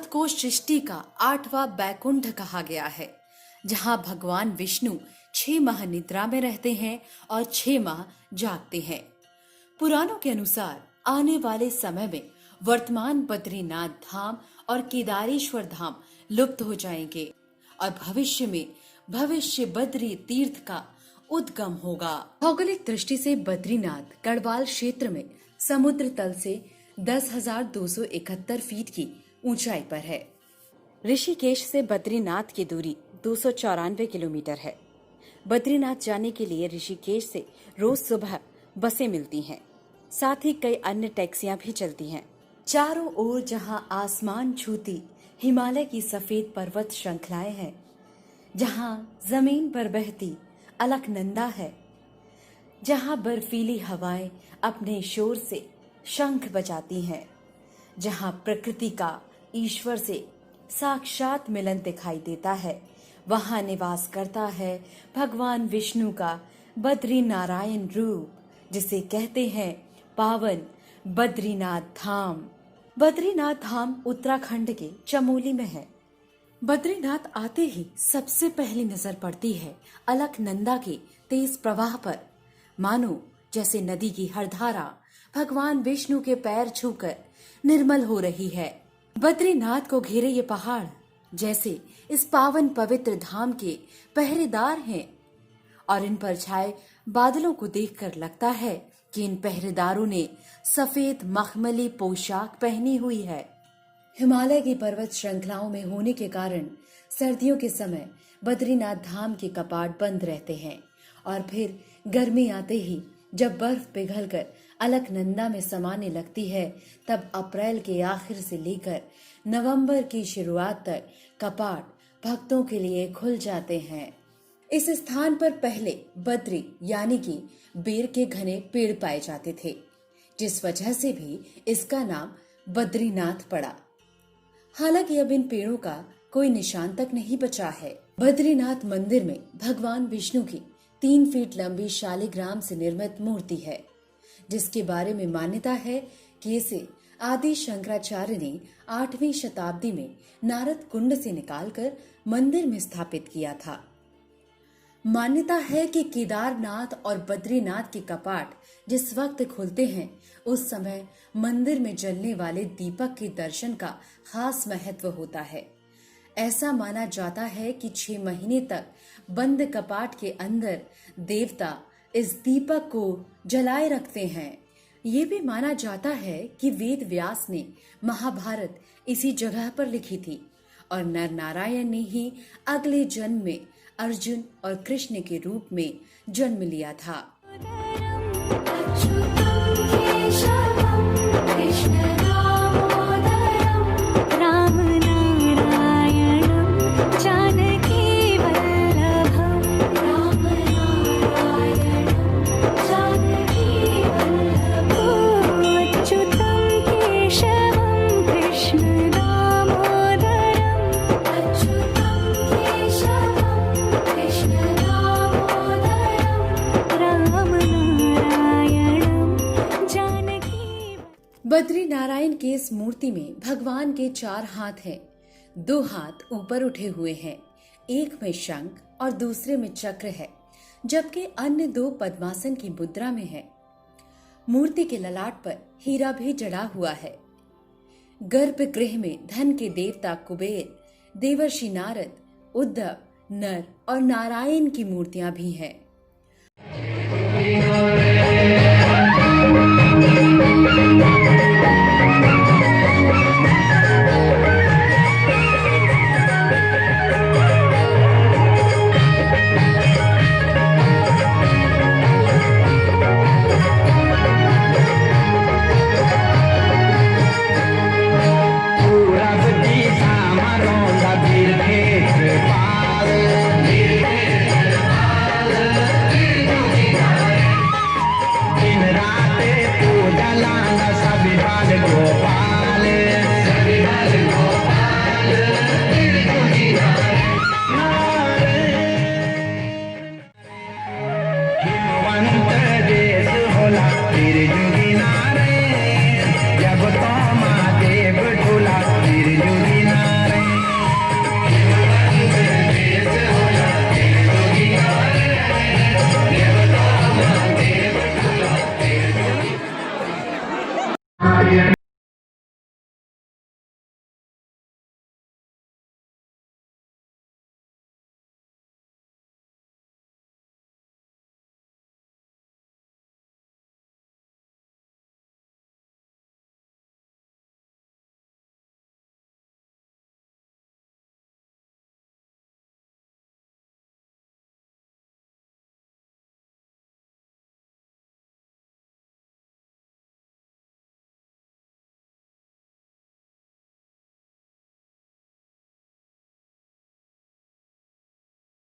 बद्रीनाथ को सृष्टि का 8वां बैकुंठ कहा गया है, जहां भगवान विष्णु 6 माह निद्रा में रहते हैं और 6 माह जागते हैं। पुराणों के अनुसार आने वाले समय में वर्तमान बद्रीनाथ धाम और केदारेश्वर धाम लुप्त हो जाएंगे और भविष्य में भविष्य बद्री तीर्थ का उद्गम होगा। भौगोलिक दृष्टि से बद्रीनाथ गढ़वाल क्षेत्र में समुद्र तल से 10,271 फीट की ऊंचाई पर है। ऋषिकेश से बद्रीनाथ की दूरी 294 किलोमीटर है। बद्रीनाथ जाने के लिए ऋषिकेश से रोज सुबह बसें मिलती हैं, साथ ही कई अन्य टैक्सियां भी चलती हैं। चारों ओर जहां आसमान छूती हिमालय की सफेद पर्वत श्रृंखलाएं हैं, जहां जमीन पर बहती अलकनंदा है, जहां बर्फीली हवाएं अपने शोर से शंख बजाती हैं, जहां प्रकृति का ईश्वर से साक्षात मिलन दिखाई देता है, वहां निवास करता है भगवान विष्णु का बद्री नारायण रूप, जिसे कहते हैं पावन बद्रीनाथ धाम। बद्रीनाथ धाम उत्तराखंड के चमोली में है। बद्रीनाथ आते ही सबसे पहली नजर पड़ती है अलकनंदा के तेज प्रवाह पर, मानो जैसे नदी की हर धारा भगवान विष्णु के पैर छूकर निर्मल हो रही है। बद्रीनाथ को घेरे ये पहाड़ जैसे इस पावन पवित्र धाम के पहरेदार हैं और इन पर छाए बादलों को देखकर लगता है कि इन पहरेदारों ने सफेद मखमली पोशाक पहनी हुई है। हिमालय की पर्वत श्रृंखलाओं में होने के कारण सर्दियों के समय बद्रीनाथ धाम के कपाट बंद रहते हैं और फिर गर्मी आते ही जब बर्फ पिघलकर अलकनंदा में समाने लगती है, तब अप्रैल के आखिर से लेकर नवंबर की शुरुआत तक कपाट भक्तों के लिए खुल जाते हैं। इस स्थान पर पहले बद्री यानी कि बेर के घने पेड़ पाए जाते थे, जिस वजह से भी इसका नाम बद्रीनाथ पड़ा। हालांकि अब इन पेड़ों का कोई निशान तक नहीं बचा है। बद्रीनाथ मंदिर में भगवान विष्णु की 3 फीट लंबी शालिग्राम से निर्मित मूर्ति है, जिसके बारे में मान्यता है कि इसे आदि शंकराचार्य ने 8वीं शताब्दी में नारद कुंड से निकालकर मंदिर में स्थापित किया था। मान्यता है कि केदारनाथ और बद्रीनाथ के कपाट जिस वक्त खुलते हैं, उस समय मंदिर में जलने वाले दीपक के दर्शन का खास महत्व होता है। ऐसा माना जाता है कि 6 महीने तक बंद कपाट के अंदर देवता इस दीपक को जलाए रखते हैं। ये भी माना जाता है कि वेद व्यास ने महाभारत इसी जगह पर लिखी थी और नर नारायण ने ही अगले जन्म में अर्जुन और कृष्ण के रूप में जन्म लिया था। बद्री नारायण की इस मूर्ति में भगवान के 4 हाथ हैं। 2 हाथ ऊपर उठे हुए हैं, एक में शंख और दूसरे में चक्र है, जबकि अन्य 2 पद्मासन की मुद्रा में है। मूर्ति के ललाट पर हीरा भी जड़ा हुआ है। गर्भगृह में धन के देवता कुबेर, देवर्षि नारद, उद्धव, नर और नारायण की मूर्तियां भी हैं।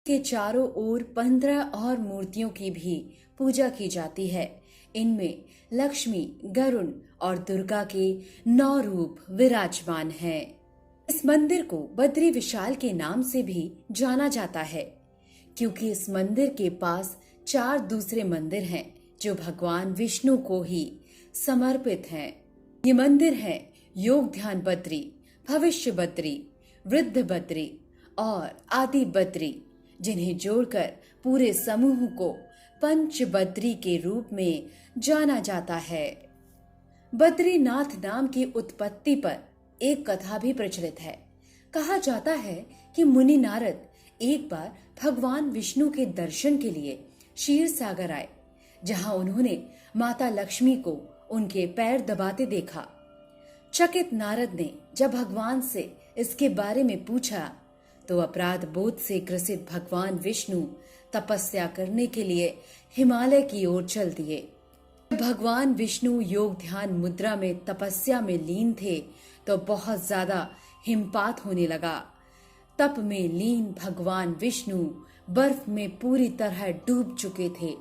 के चारों ओर 15 और मूर्तियों की भी पूजा की जाती है। इनमें लक्ष्मी, गरुण और दुर्गा के 9 रूप विराजमान हैं। इस मंदिर को बद्री विशाल के नाम से भी जाना जाता है, क्योंकि इस मंदिर के पास 4 दूसरे मंदिर हैं जो भगवान विष्णु को ही समर्पित हैं। ये मंदिर हैं योग ध्यान बद्री, भविष्य बद्री, वृद्ध बद्री और आदि बद्री, जिन्हें जोड़कर पूरे समूह को पंच बद्री के रूप में जाना जाता है। बद्रीनाथ नाम की उत्पत्ति पर एक कथा भी प्रचलित है। कहा जाता है कि मुनि नारद एक बार भगवान विष्णु के दर्शन के लिए क्षीर सागर आए, जहां उन्होंने माता लक्ष्मी को उनके पैर दबाते देखा। चकित नारद ने जब भगवान से इसके बारे में पूछा तो अपराध बोध से ग्रसित भगवान विष्णु तपस्या करने के लिए हिमालय की ओर चल दिए। भगवान विष्णु योग ध्यान मुद्रा में तपस्या में लीन थे तो बहुत ज्यादा हिमपात होने लगा। तप में लीन भगवान विष्णु बर्फ में पूरी तरह डूब चुके थे।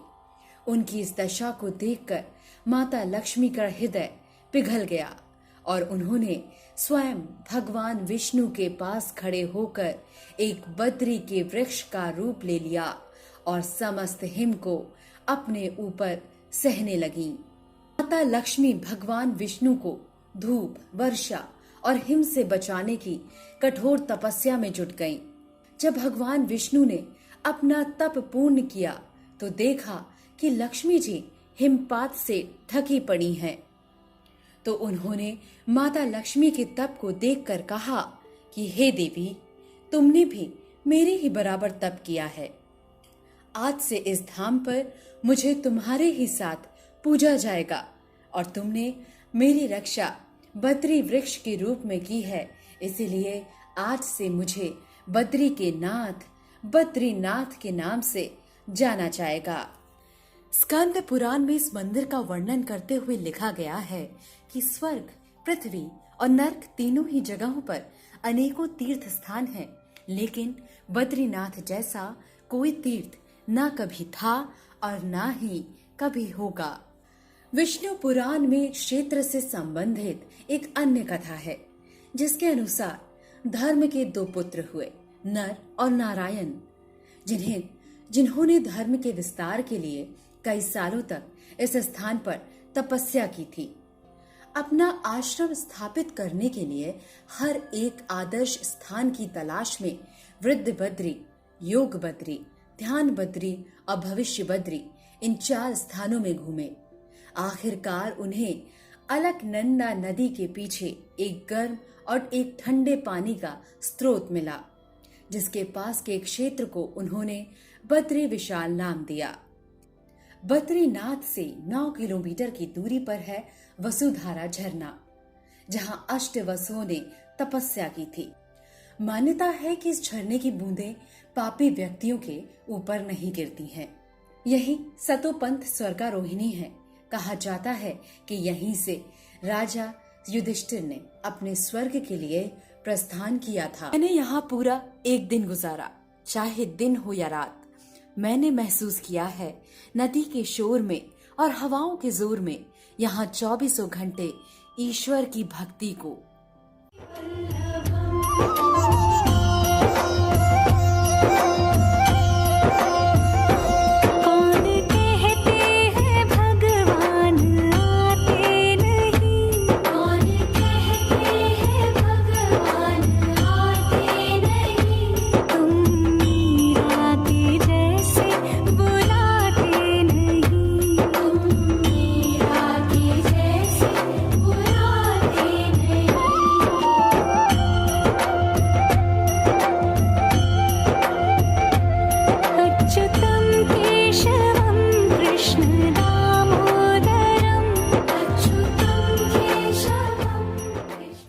उनकी इस दशा को देखकर माता लक्ष्मी का हृदय पिघल गया और उन्होंने स्वयं भगवान विष्णु के पास खड़े होकर एक बद्री के वृक्ष का रूप ले लिया और समस्त हिम को अपने ऊपर सहने लगी। माता लक्ष्मी भगवान विष्णु को धूप, वर्षा और हिम से बचाने की कठोर तपस्या में जुट गईं। जब भगवान विष्णु ने अपना तप पूर्ण किया तो देखा कि लक्ष्मी जी हिमपात से ढकी पड़ी हैं। तो उन्होंने माता लक्ष्मी के तप को देखकर कहा कि हे देवी, तुमने भी मेरे ही बराबर तप किया है। आज से इस धाम पर मुझे तुम्हारे ही साथ पूजा जाएगा और तुमने मेरी रक्षा बद्री वृक्ष के रूप में की है, इसीलिए आज से मुझे बद्री के नाथ, बद्रीनाथ के नाम से जाना जाएगा। स्कंद पुराण में इस मंदिर का वर्णन करते हुए लिखा गया है कि स्वर्ग, पृथ्वी और नर्क तीनों ही जगहों पर अनेकों तीर्थ स्थान हैं, लेकिन बद्रीनाथ जैसा कोई तीर्थ ना कभी था और ना ही कभी होगा। विष्णु पुराण में क्षेत्र से संबंधित एक अन्य कथा है, जिसके अनुसार धर्म के 2 पुत्र हुए, नर और नारायण, जिन्होंने धर्म के विस्तार के लिए कई सालों तक इस स्थान पर तपस्या की थी। अपना आश्रम स्थापित करने के लिए हर एक आदर्श स्थान की तलाश में वृद्ध बद्री, योग बद्री, ध्यान बद्री और भविष्य बद्री इन 4 स्थानों में घूमे। आखिरकार उन्हें अलकनंदा नदी के पीछे एक गर्म और एक ठंडे पानी का स्रोत मिला, जिसके पास के क्षेत्र को उन्होंने बद्री विशाल नाम दिया। बद्रीनाथ से 9 किलोमीटर की दूरी पर है वसुधारा झरना, जहां अष्ट वसुओं ने तपस्या की थी। मान्यता है कि इस झरने की बूंदें पापी व्यक्तियों के ऊपर नहीं गिरती हैं। यही सतोपंथ स्वर्गारोहिणी है। कहा जाता है कि यहीं से राजा युधिष्ठिर ने अपने स्वर्ग के लिए प्रस्थान किया था। मैंने यहाँ पूरा एक दिन गुजारा, चाहे दिन हो या रात। मैंने महसूस किया है नदी के शोर में और हवाओं के जोर में यहाँ 24 घंटे ईश्वर की भक्ति को।